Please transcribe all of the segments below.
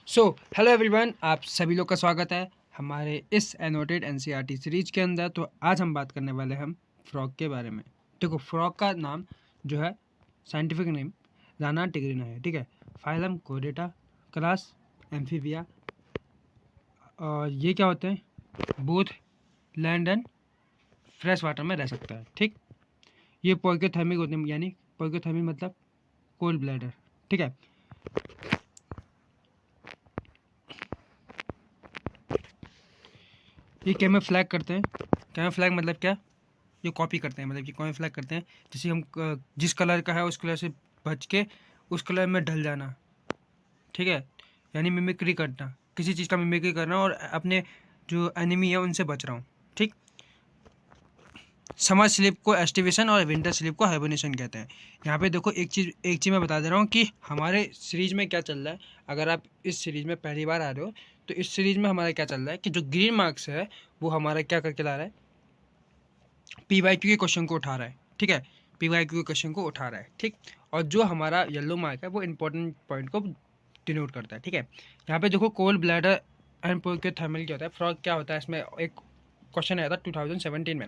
So hello everyone, आप सभी लोग का स्वागत है हमारे इस एनोटेड एनसीईआरटी सीरीज के अंदर। तो आज हम बात करने वाले हम फ्रॉग के बारे में। देखो, फ्रॉग का नाम जो है साइंटिफिक नेम राना टिग्रिना है, ठीक है। फाइलम कोडेटा, क्लास एम्फीबिया। और ये क्या होते हैं? Both land and fresh water में रह सकता है, ठीक। ये पोइकोथर्मिक होते हैं, यानी पोइकोथर्मिक मतलब कोल्ड ब्लैडर, ठीक है। ये कैमोफ्लैग करते हैं। कैमोफ्लैग मतलब क्या? ये कॉपी करते हैं, मतलब कि कैमोफ्लैग करते हैं। जैसे हम जिस कलर का है उस कलर से बच के उस कलर में ढल जाना, ठीक है। यानी मिमिक्री करना, किसी चीज़ का मिमिक्री करना और अपने जो एनिमी है उनसे बच रहा हूँ, ठीक। समर स्लीप को एस्टिवेशन और विंटर स्लीप को हाइबरनेशन कहते हैं। यहाँ पे देखो, एक चीज़ मैं बता दे रहा हूँ कि हमारे सीरीज में क्या चल रहा है। अगर आप इस सीरीज में पहली बार आ रहे हो तो इस सीरीज में हमारा क्या चल रहा है कि जो ग्रीन मार्क्स है वो हमारा क्या करके ला रहा है, पीवाईक्यू के क्वेश्चन को उठा रहा है, ठीक है। पीवाईक्यू के क्वेश्चन को उठा रहा है, ठीक। और जो हमारा येलो मार्क है वो इंपॉर्टेंट पॉइंट को डिनोट करता है, ठीक है। यहाँ पे देखो, कोल्ड ब्लैडर एंड पोइकोथर्मल क्या होता है, फ्रॉग क्या होता है। इसमें एक क्वेश्चन आया था 2017 में,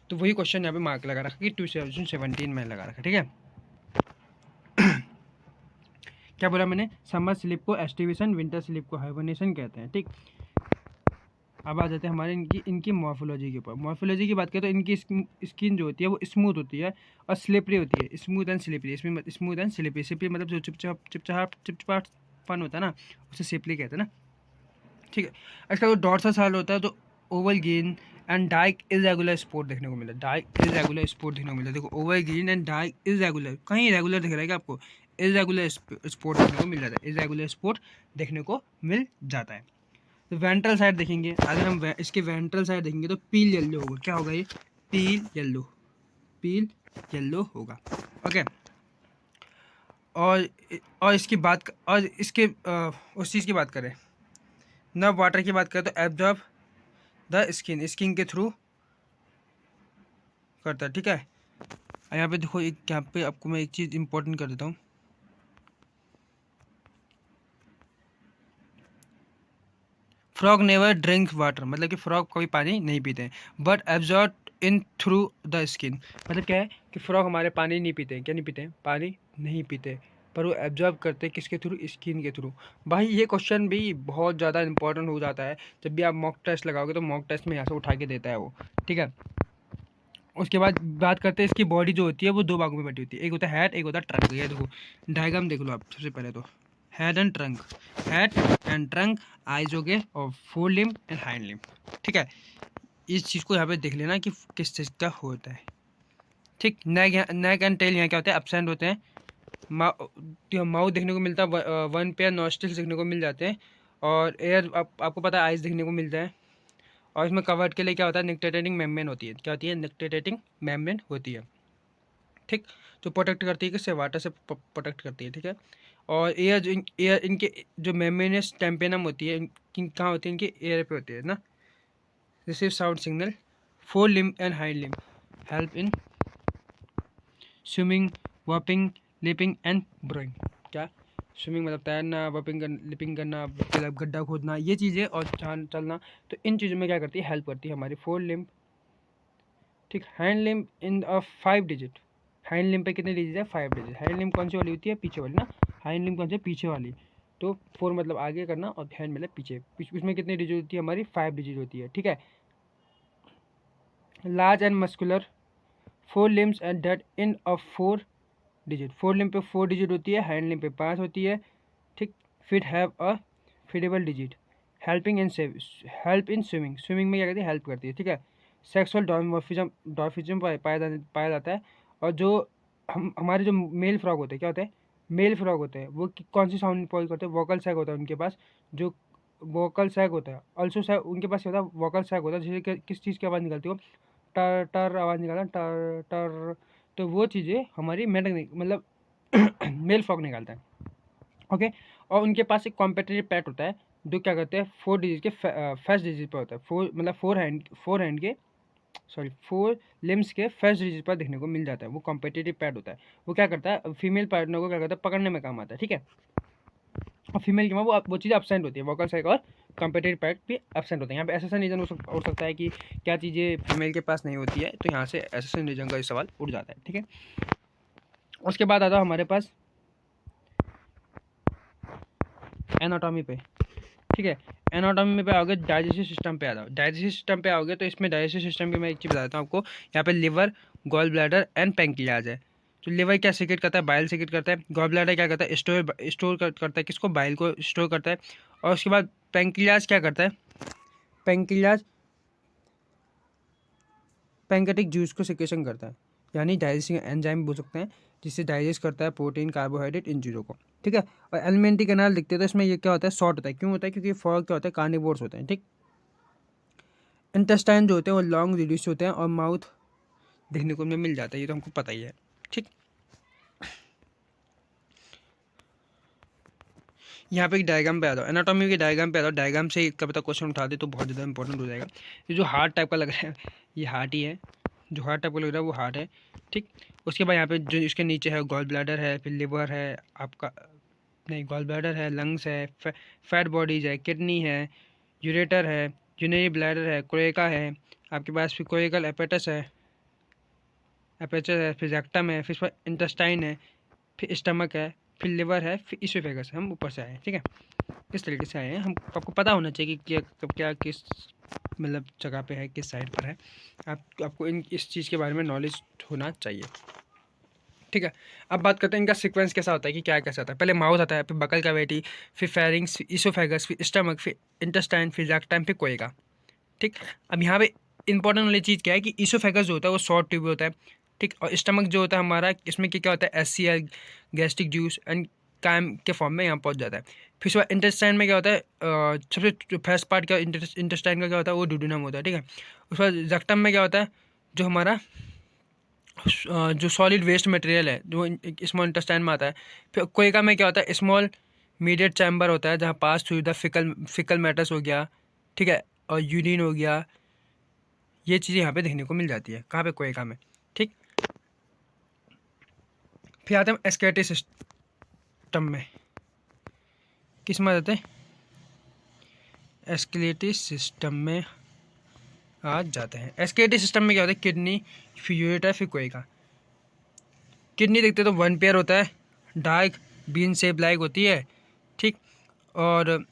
तो वही क्वेश्चन यहाँ पे मार्क लगा रखा कि 2017 में लगा रखा, ठीक है। क्या बोला मैंने? समर स्लीप को एस्टिवेशन, विंटर स्लीप को हाइबरनेशन कहते हैं, ठीक। अब आ जाते हैं हमारे इनकी मॉर्फोलॉजी के ऊपर। मॉर्फोलॉजी की बात करें तो इनकी स्किन जो होती है वो स्मूथ होती है और स्लिपरी होती है। स्मूथ एंड स्लिपरी, इसमें स्मूथ एंड स्लिपरी। स्लिपरी मतलब जो चिपचिपापन होता है ना, उसे स्लिपरी कहते हैं ना, ठीक है। इसका जो डॉर्सल साल होता है तो Oval green and dark irregular spot देखने को मिला है। डार्क इरेगुलर स्पॉट देखने को मिला है। देखो, Oval green and dark irregular, कहीं इरेगुलर दिख रहा है क्या आपको? इरेगुलर स्पॉट देखने को मिल जाता है। इरेगुलर स्पॉट देखने को मिल जाता है। तो वेंट्रल साइड देखेंगे, अगर हम इसके वेंट्रल साइड देखेंगे तो पील येलो होगा। क्या होगा ये? पील येलो, पील येलो होगा, ओके। और इसकी बात और इसके उस चीज़ की बात करें, नर्व वाटर की बात करें तो एब्जॉर्ब द स्किन, स्किन के थ्रू करता है, ठीक है। यहाँ पे देखो, एक यहाँ पे आपको मैं एक चीज़ इंपॉर्टेंट कर देता हूँ। फ्रॉग नेवर ड्रिंक वाटर, मतलब कि फ्रॉग कभी पानी नहीं पीते हैं, but absorb in through the skin. मतलब क्या है कि फ्रॉग हमारे पानी नहीं पीते हैं। क्या नहीं पीते हैं? पानी नहीं पीते, पर वो एब्जॉर्ब करते हैं किसके थ्रू? स्किन के थ्रू। भाई ये क्वेश्चन भी बहुत ज़्यादा इंपॉर्टेंट हो जाता है। जब भी आप मॉक टेस्ट लगाओगे तो मॉक टेस्ट में यहाँ से उठा के देता है वो, ठीक है। उसके बाद बात करते हैं, इसकी बॉडी जो होती है वो दो भागों में बटी होती है। एक होता है हेड, एक होता है ट्रंक। ये देखो, डायग्राम देख लो आप सबसे पहले तो। Head and trunk, head and trunk, eyes हो गए और four limb and hind limb, ठीक है। इस चीज़ को यहाँ पे देख लेना कि किस चीज़ का होता है, ठीक। नेक एंड टेल यहाँ क्या होता है? एब्सेंट होते हैं। माउथ देखने को मिलता है, वन पेयर नॉस्ट्रिल्स देखने को मिल जाते हैं। और एयर आपको पता है आइज देखने को मिलता है। और इसमें कवर्ड के लिए क्या होता है? निक्टेटेटिंग मेम्ब्रेन होती है। क्या होती है? निक्टेटेटिंग मेम्ब्रेन होती है, ठीक। जो प्रोटेक्ट करती है, किससे? वाटर से प्रोटेक्ट करती है, ठीक है। और एयर इनके जो मेम्ब्रेनस टेम्पेनम होती है, कहाँ होती है? इनके एयर पे होती है ना। Receive sound signal, fore limb and hind limb help in swimming, hopping, leaping and burrowing. क्या? स्विमिंग मतलब तैरना, वॉपिंग लिपिंग करना, मतलब गड्ढा खोदना, ये चीज़ें, और चलना। तो इन चीज़ों में क्या करती है? हेल्प करती है हमारी फोर लिम्ब, ठीक। हैंड लिम्ब इन 5 डिजिट। हैंड लिम्ब पे कितने डिजिट है? 5 डिजिट। हैंड लिम्ब कौन सी वाली होती है? पीछे वाली ना। हैंड लिम्ब कौन सी? पीछे वाली। तो फोर मतलब आगे करना और हैंड मतलब पीछे। उसमें कितनी डिजिट होती है हमारी? 5 डिजिट होती है, ठीक है। Large and muscular, four limbs and that in 4 digit. Four limb पे 4 डिजिट होती है, हैंड लिम्ब पे 5 होती है, ठीक। फिट हैव अ फिडेबल digit, helping in help in swimming. Swimming में क्या करती है? हेल्प करती है, ठीक है। सेक्सुअल डॉर्फिज्म पाया जाता है। और जो हमारे जो मेल फ्रॉग होते हैं, क्या होते हैं? मेल फ्रॉग होते हैं, वो कौन सी साउंड प्रोवाइड करते हैं? वोकल सैग होता है उनके पास। जो वोकल सैग होता है, ऑल्सो सैग उनके पास क्या होता है? वोकल सैग होता है, जैसे किस चीज़ की आवाज़ निकलती हो? टर टर आवाज़ निकालना, टर टर। तो वो चीज़ें हमारी मेल मतलब मेल फ्रॉग निकालता है, ओके। और उनके पास एक कॉम्पिटिटिव पैट होता है जो क्या करते हैं? 4 डिजिट के फर्स्ट डिजिट पर होता है। मतलब फोर हैंड के, सॉरी, 4 लिम्स के फर्स्ट डिजिट पर देखने को मिल जाता है। वो कॉम्पिटिटिव पैड होता है। वो क्या करता है? फीमेल पार्टनर को क्या करता है? पकड़ने में काम आता है, ठीक है। और फीमेल के में वो चीज़ एब्सेंट होती है, वोकल साइक और कॉम्पिटेटिव पार्ट भी एब्सेंट होते हैं। यहाँ पे एसेसन रीजन हो सकता है कि क्या चीज़ें फीमेल के पास नहीं होती है, तो यहाँ से एसेसन रीजन का सवाल उठ जाता है। ठीक है, उसके बाद आता है हमारे पास एनाटॉमी पे। ठीक है, एनाटॉमी पे आओगे, डाइजेस्टिव सिस्टम पे आ जाओ। डाइजेस्टिव सिस्टम पे आओगे तो इसमें डाइजेस्टिव सिस्टम की मैं एक चीज़ बताता हूँ आपको। यहाँ पे liver, gall bladder and pancreas है। तो लिवर क्या सीक्रेट करता है, बाइल सीक्रेट करता है। गॉल ब्लैडर क्या करता है, स्टोर करता है किसको, बाइल को स्टोर करता है। और उसके बाद पैंक्रियाज क्या करता है, पैंक्रियाज पैंक्रेटिक जूस को सिक्रेशन करता है, यानी डाइजेस्टिंग एंजाइम बोल सकते हैं, जिससे डाइजेस्ट करता है प्रोटीन, कार्बोहाइड्रेट, इन चीज़ों को। ठीक है, और एलिमेंट्री कैनाल दिखते हैं तो इसमें ये क्या होता है, शॉर्ट होता है। क्यों होता है, क्योंकि फ्रॉग क्या होता है, कार्निवोर्स होते हैं। ठीक, इंटेस्टाइन जो होते हैं वो लॉन्ग रिड्यूस होते हैं और माउथ देखने को में मिल जाता है, ये तो हमको पता ही है। ठीक, यहाँ पे एक डायग्राम पे आ जाओ, एनाटॉमी के डायग्राम पे आ जाओ। डायग्राम से कभी तक क्वेश्चन उठा दे तो बहुत ज़्यादा इंपॉर्टेंट हो जाएगा। ये जो हार्ट टाइप का लग रहा है, ये हार्ट ही है, जो हार्ट टाइप का लग रहा है वो हार्ट है। ठीक, उसके बाद यहाँ पे जो इसके नीचे है गॉल ब्लैडर है, फिर लिवर है आपका, नहीं गॉल ब्लैडर है, लंग्स है, फैट बॉडीज है, किडनी है, यूरेटर है, यूरिनरी ब्लैडर है, क्लोएका है आपके पास, फिर कोएकल एपेचस है, फिर रेक्टम है, फिर इंटेस्टाइन है, फिर स्टमक है, फिर लिवर है, फिर इसोफेगस है। हम ऊपर से आए हैं। ठीक है, किस तरीके से आए हैं हम, आपको पता होना चाहिए कि क्या कब क्या किस मतलब जगह पे है, किस साइड पर है। आपको इस चीज़ के बारे में नॉलेज होना चाहिए। ठीक है, अब बात करते हैं इनका सीक्वेंस कैसा होता है, कि क्या कैसा होता है। पहले माउथ आता है, फिर बकल कैविटी, फिर फेरिंग्स, फिर इसोफेगस, फिर स्टमक, फिर इंटेस्टाइन, फिर रेक्टम, फिर कोएगा। ठीक, अब यहाँ पे इंपॉर्टेंट वाली चीज़ क्या है कि इसोफेगस जो होता है वो शॉर्ट ट्यूब होता है। ठीक, और स्टमक जो होता है हमारा, इसमें क्या क्या होता है, एससीएल, गैस्ट्रिक जूस एंड कायम के फॉर्म में यहाँ पहुँच जाता है। फिर उसके बाद इंटेस्टाइन में क्या होता है, सबसे फर्स्ट पार्ट का इंटेस्टाइन का क्या होता है, वो डुडुनम होता है। ठीक है, उसके बाद रेक्टम में क्या होता है, जो हमारा जो सॉलिड वेस्ट मटेरियल है जो स्मॉल इंटेस्टाइन में आता है। फिर कोएका में क्या होता है, स्मॉल मीडिएट चैम्बर होता है, जहाँ pass through the faecal matters हो गया। ठीक है, और यूरिन हो गया, ये चीज़ें यहाँ पे देखने को मिल जाती है, कहाँ पे, कोएका में। ठीक, फिर आते हैं एस्केलेटरी सिस्टम में, किस में आ जाते हैं, एस्केलेटरी सिस्टम में आ जाते हैं। एस्केलेटरी सिस्टम में क्या होता है, किडनी, फिर यूरेटर, फिर कोएका। किडनी देखते तो वन पेयर होता है, डार्क बीन शेप लाइक होती है। ठीक, और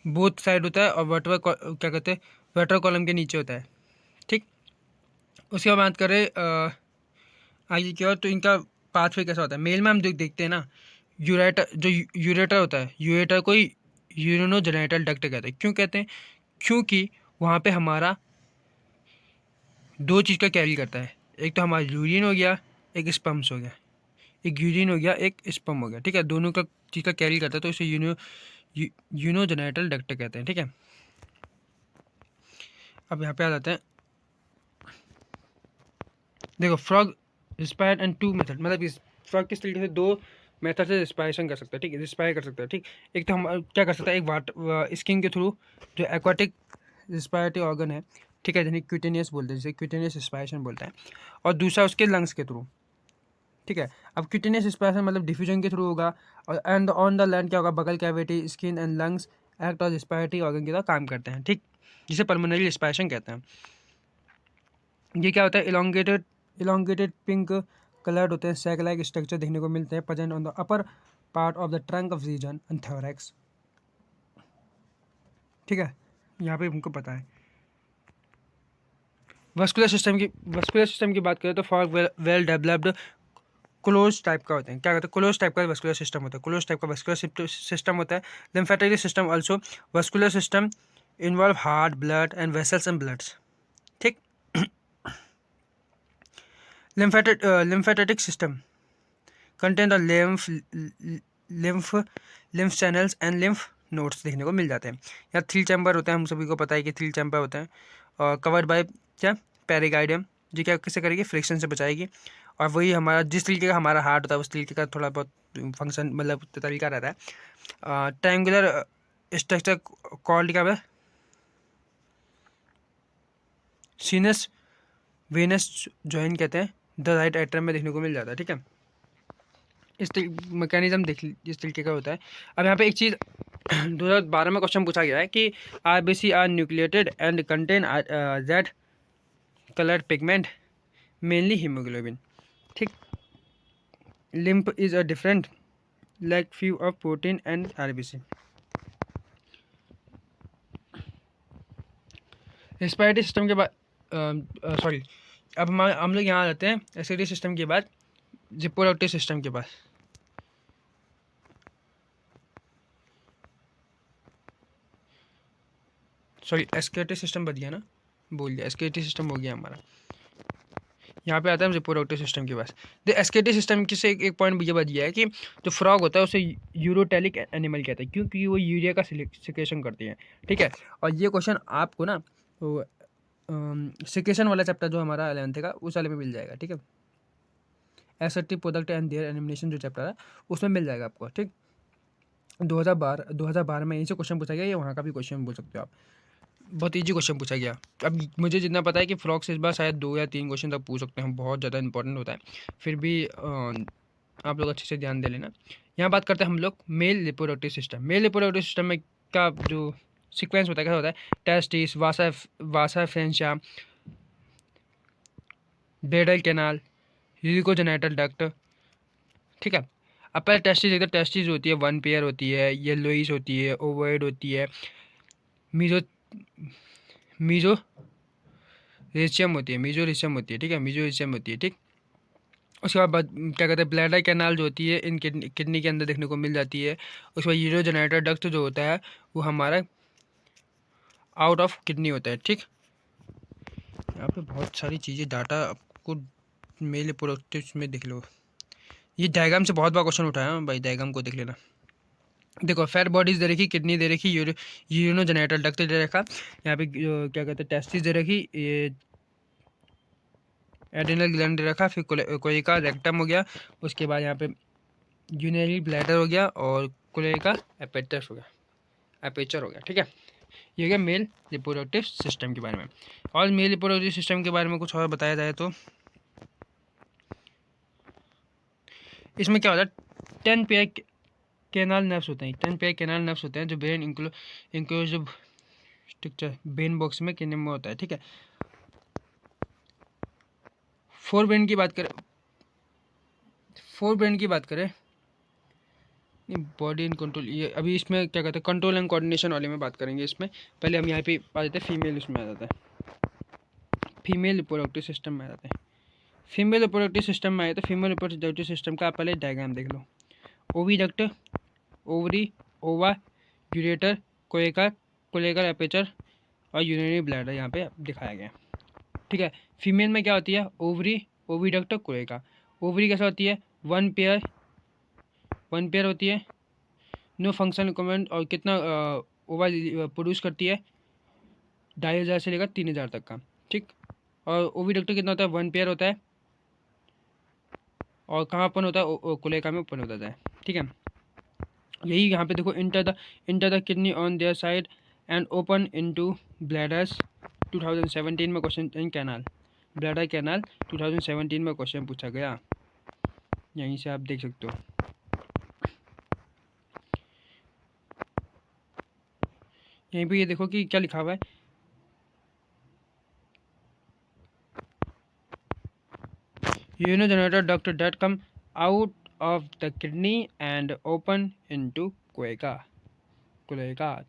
बोथ साइड होता है, और वर्टिकल क्या कहते हैं, वर्टिकल कॉलम के नीचे होता है। ठीक, उसके बाद बात करें आगे की ओर, तो इनका पाथवे कैसा होता है। मेल में हम देखते हैं ना, यूरेटर, जो यूरेटर होता है, यूरेटर को यूरिनोजेनिटल डक्ट कहते हैं। क्यों कहते हैं, क्योंकि वहाँ पे हमारा दो चीज़ का कैरी करता है, एक तो हमारा यूरिन हो गया, एक स्पर्म्स हो गया, एक यूरिन हो गया, एक स्पर्म हो गया। ठीक है, दोनों का चीज़ का कैरी करता है, तो इसे यूरिनोजेनिटल डक्ट कहते हैं। ठीक है, अब यहाँ पे आ जाते हैं, देखो frog respire and two method, मतलब इस फ्रॉग किस तरीके से दो मेथड से रिस्पायरेशन कर सकता है। ठीक है, रिस्पायर कर सकता है। ठीक, एक तो हम क्या कर सकता है, एक वाटर स्किन के थ्रू, जो एक्वाटिक रिस्पायरेटरी ऑर्गन है। ठीक है, यानी क्यूटेनियस बोलते हैं, जिसे क्यूटेनियस रिस्पायरेशन बोलते हैं। और दूसरा उसके लंग्स के थ्रू। ठीक है, अब क्यूटेनियस रिस्पायरेशन मतलब डिफ्यूजन के थ्रू होगा, और एंड ऑन द लैंड क्या होगा, बगल cavity, skin and lungs act और रिस्पायरेटरी ऑर्गन की तरह काम करते हैं। ठीक, जिसे पल्मोनरी रिस्पायरेशन कहते हैं। ये क्या होता है, इलोंगेटेड पिंक कलर्ड होते हैं, सैक लाइक स्ट्रक्चर देखने को मिलते हैं, present on the upper part of the trunk of region and thorax. ठीक है, यहाँ पे हमको पता है। वस्कुलर सिस्टम की बात करें तो for well developed close type का होते हैं। क्या कहते हैं, क्लोज टाइप का वस्कुलर सिस्टम होता है, क्लोज टाइप का वस्कुलर सिस्टम होता है। Lymphatic system also, vascular system involve heart, blood and vessels and bloods. ठीक, lymphatic system contain the lymph lymph channels and lymph nodes देखने को मिल जाते हैं। यहाँ थ्री चैम्बर होते हैं, हम सभी को पता है कि थ्री चैम्बर होते हैं, और कवर्ड बाय क्या, पेरिकार्डियम, जो क्या किससे करेगी, फ्रिक्शन से बचाएगी। और वही हमारा जिस तरीके का हमारा हार्ट होता है उस तरीके का थोड़ा बहुत फंक्शन मतलब तरीका रहता है। ट्रायंगुलर स्ट्रक्चर कॉल्ड क्या है, सीनस वेनस जॉइन कहते हैं, द राइट एट्रम में देखने को मिल जाता है। ठीक है, इस मैकेनिज्म देख इस तरीके का होता है। अब यहाँ पे एक चीज़ 2012 में क्वेश्चन पूछा गया है कि RBC are nucleated and contained colour pigment mainly haemoglobin. ठीक, lymph is a different like few of protein and RBC. Respiratory system के बाद सॉरी, अब हम लोग यहाँ आ जाते हैं रेस्पिरेटरी सिस्टम के बाद रिप्रोडक्टिव सिस्टम के पास। सॉरी, एस्केलेटरी सिस्टम बच गया ना, बोल दिया, एस्केलेटरी सिस्टम हो गया हमारा। यहाँ पे आता है रिप्रोडक्टिव सिस्टम के पास। द एस्केलेटरी सिस्टम की से एक पॉइंट ये बच गया है कि जो फ्रॉग होता है उसे यूरोटेलिक एनिमल कहते हैं, क्योंकि वो यूरिया का सिक्रेशन करती है। ठीक है, और ये क्वेश्चन आपको ना सिक्रेशन वाला चैप्टर जो हमारा 11th का उस वाले में मिल जाएगा। ठीक है, एसेप्टिव प्रोडक्ट एंड देयर एलिमिनेशन जो चैप्टर है उसमें मिल जाएगा आपको। ठीक, 2012 में यहीं से क्वेश्चन पूछा गया, ये वहाँ का भी क्वेश्चन बोल सकते हो आप। बहुत ईजी क्वेश्चन पूछा गया। अब मुझे जितना पता है कि फ्रॉग से इस बार शायद 2 या 3 क्वेश्चन तक पूछ सकते हैं, बहुत ज़्यादा इंपॉर्टेंट होता है। फिर भी आप लोग अच्छे से ध्यान दे लेना। यहाँ बात करते हैं हम लोग male reproductive system. Male reproductive system में का जो सीक्वेंस होता है, क्या होता है, टेस्टिस, वासा फ्रेंचा, ब्लेडल कैनाल, यूरिकोजेनिटल डक्ट। ठीक है, अब पहले टेस्टिस देखते हैं। टेस्टिस होती है 1 पेयर होती है, येलोइस होती है, ओवॉइड होती है, मीजो रेशियम होती है, मीजोरेशियम होती है। ठीक है, मीजोरेशियम होती है। ठीक, उसके बाद क्या कहते हैं, ब्लैडर कैनाल जो होती है इन किडनी के अंदर देखने को मिल जाती है। उसके बाद यूरोजेनिटल डक्ट जो होता है वो हमारा आउट ऑफ किडनी होता है। ठीक, यहाँ पे बहुत सारी चीज़ें डाटा आपको मेल प्रोडक्टिव में देख लो। ये डायग्राम से बहुत बार क्वेश्चन उठाया भाई, डायग्राम को देख लेना। देखो, फैट बॉडीज दे रखी, किडनी दे रखी, यूरोजेनिटल डक्ट दे रखा, यहाँ पे क्या कहते हैं, टेस्टिस दे रखी, ये एड्रिनल ग्लैंड दे रखा, फिर कोशिका रेक्टम हो गया, उसके बाद यहाँ पे यूरिनरी ब्लैडर हो गया, और कोशिका एपेटर हो गया, एपेचर हो गया। ठीक है, ये हो गया मेल रिप्रोडक्टिव सिस्टम के बारे में। और मेल रिप्रोडक्टिव सिस्टम के बारे में कुछ और बताया जाए तो इसमें क्या होता है, 10 पेयर कैनाल नर्व्स होते हैं। 10 पेयर कैनाल नर्व्स होते हैं जो brain inclusive structure brain box में किडनी में होता है। ठीक है, फोर ब्रेन की बात करें, बॉडी एंड कंट्रोल, ये अभी इसमें क्या कहते हैं, कंट्रोल एंड कोऑर्डिनेशन वाले में बात करेंगे। इसमें पहले हम यहाँ पे आ जाते हैं फीमेल, उसमें आ जाता है फीमेल रिप्रोडक्टिव सिस्टम में आ जाते हैं। फीमेल रिप्रोडक्टिव सिस्टम में आए तो फीमेल रिप्रोडक्टिव सिस्टम का आप पहले डायग्राम देख लो। ओविडक्ट, ओवरी, ओवा, यूरेटर, कोलेकर एपेचर और यूरिनरी ब्लैडर यहाँ पे दिखाया गया। ठीक है, फीमेल में क्या होती है, ओवरी, ओविडक्ट, कोलेका। ओवरी कैसा होती है, 1 पेयर होती है, नो फंक्शन रिक्वायरमेंट, और कितना ओवा प्रोड्यूस करती है, 2500 से लेकर 3000 तक का। ठीक, और ओविडक्ट कितना होता है, 1 पेयर होता है, और कहाँ ओपन होता है, कोलेका में ओपन होता है। ठीक है, यही यहाँ पे देखो, enter the kidney on their side and open into bladders 2017 में question in canal, bladder canal 2017 में क्वेश्चन पूछा गया, यहीं से आप देख सकते हो। यहीं पे ये देखो कि क्या लिखा हुआ है, urinogenital duct that come out of the kidney and open into cloaca. तो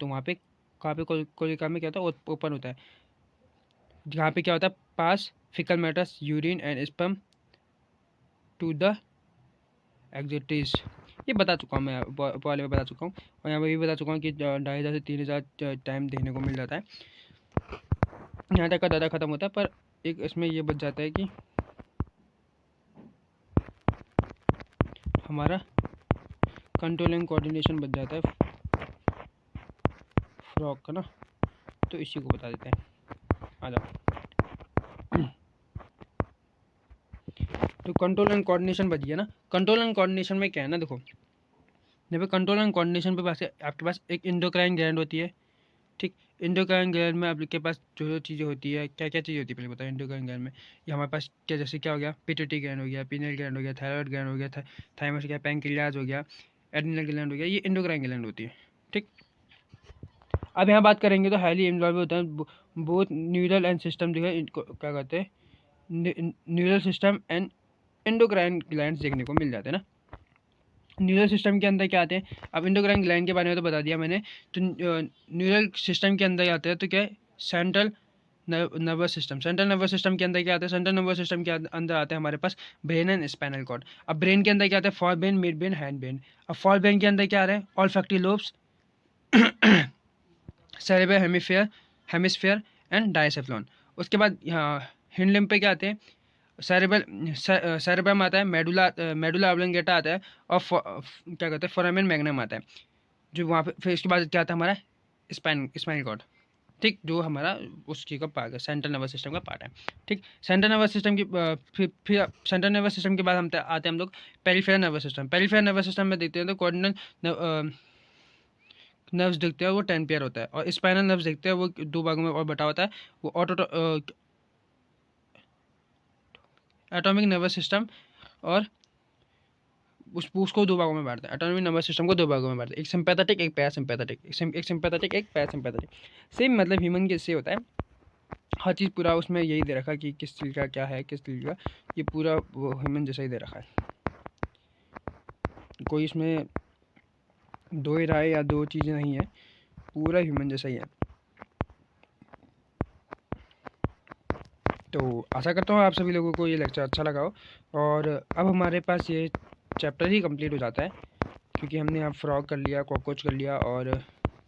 वहाँ पे कहाँ पे कोलेका में क्या होता है, ओपन होता है, जहाँ पे क्या होता है, pass faecal matters urine and sperm to the exits. ये बता चुका हूँ मैं, पहले में बता चुका हूँ, और यहाँ पे भी बता चुका हूँ कि 2500 से 3000 टाइम देखने को मिल जाता है। यहाँ तक का दादा ख़त्म होता है, पर एक इसमें ये बच जाता है कि हमारा कंट्रोल एंड कोऑर्डिनेशन बच जाता है फ्रॉग का ना, तो इसी को बता देते हैं। आ जाओ, तो कंट्रोल एंड कोऑर्डिनेशन बच गया ना। कंट्रोल एंड कोऑर्डिनेशन में क्या है ना, देखो, जब कंट्रोल एंड कोऑर्डिनेशन पे पास आपके पास एक इंडोक्राइन ग्लैंड होती है, ठीक, एंडोक्राइन ग्लैंड में आपके पास जो चीज़ें होती है, क्या क्या चीज़ें होती है पहले बताओ एंडोक्राइन ग्लैंड में। ये हमारे पास क्या, जैसे क्या हो गया, पिट्यूटरी ग्लैंड हो गया, पीनल ग्लैंड हो गया, थायराइड ग्लैंड हो गया, थाइमस हो गया, पैंक्रियाज हो गया, एड्रिनल ग्लैंड हो गया, ये एंडोक्राइन ग्लैंड होती है। ठीक, अब यहाँ बात करेंगे तो हाईली इन्वॉल्व होता है बोथ न्यूरल एंड सिस्टम जो है, इनको क्या कहते हैं, neural system and endocrine glands देखने को मिल जाते हैं ना। न्यूरल सिस्टम के अंदर क्या आते हैं, अब एंडोक्राइन ग्लैंड के बारे में तो बता दिया मैंने, तो न्यूरल सिस्टम के अंदर आते हैं तो क्या है, central nervous system. Central nervous system के अंदर क्या आता है, सेंट्रल नर्वस सिस्टम के अंदर आते हैं हमारे पास ब्रेन एंड स्पाइनल कॉर्ड। अब ब्रेन के अंदर क्या आता है, forebrain, midbrain, hindbrain. अब फॉर ब्रेन के अंदर क्या आ रहा है, olfactory lobes, cerebral hemisphere and diencephalon. उसके बाद यहाँ हिंड लिम्ब पे क्या आते हैं, सेरेब्रम आता है, मेडुला ऑब्लंगेटा आता है, और क्या कहते हैं, फोरामेन मैग्नम आता है, जो वहाँ पे। फिर इसके बाद क्या आता है हमारा स्पाइनल कॉर्ड। ठीक, जो हमारा उस चीज़ का पार्ट है, सेंट्रल नर्वस सिस्टम का पार्ट है। ठीक, सेंट्रल नर्वस सिस्टम की फिर सेंट्रल नर्वस सिस्टम के बाद हम आते हैं हम लोग peripheral nervous system. Peripheral nervous system में देखते हैं तो कोऑर्डिनल नर्व्स देखते हैं, वो 10 पेयर होता है, और स्पाइनल नर्व्स देखते हैं, वो 2 भागों में और बटा होता है, वो एटॉमिक नर्वस सिस्टम, और उसको 2 भागों में बांटते हैं। एटॉमिक नर्वस सिस्टम को 2 भागों में बांटते हैं, एक सिंपैथेटिक, एक पैरासिम्पैथेटिक, एक सिंपैथेटिक, एक पैरासिम्पैथेटिक। सेम मतलब ह्यूमन के से होता है, हर चीज़ पूरा उसमें यही दे रखा है कि किस चीज़ का क्या है, किस चीज़ का, ये पूरा वो ह्यूमन जैसा ही दे रखा है। कोई इसमें दो ही राय या दो चीज़ें नहीं है, पूरा ह्यूमन जैसा ही है। तो आशा करता हूँ आप सभी लोगों को ये लेक्चर अच्छा लगा हो, और अब हमारे पास ये चैप्टर ही कंप्लीट हो जाता है, क्योंकि हमने अब फ्रॉग कर लिया, कॉकरोच कर लिया और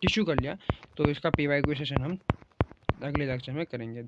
टिश्यू कर लिया। तो इसका PYQ सेशन हम अगले लेक्चर में करेंगे।